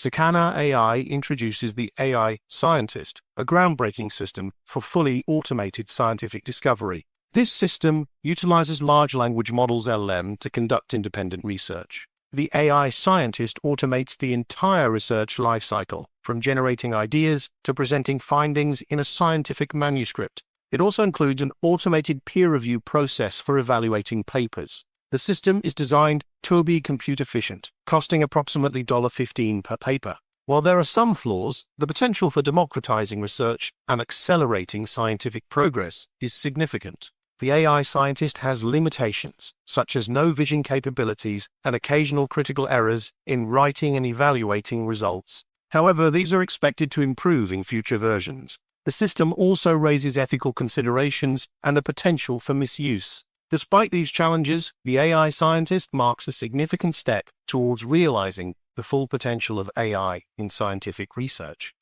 Sakana AI introduces the AI Scientist, a groundbreaking system for fully automated scientific discovery. This system utilizes large language models (LLM) to conduct independent research. The AI Scientist automates the entire research lifecycle, from generating ideas to presenting findings in a scientific manuscript. It also includes an automated peer review process for evaluating papers. The system is designed to be compute efficient, costing approximately $15 per paper. While there are some flaws, the potential for democratizing research and accelerating scientific progress is significant. The AI Scientist has limitations, such as no vision capabilities and occasional critical errors in writing and evaluating results. However, these are expected to improve in future versions. The system also raises ethical considerations and the potential for misuse. Despite these challenges, the AI Scientist marks a significant step towards realizing the full potential of AI in scientific research.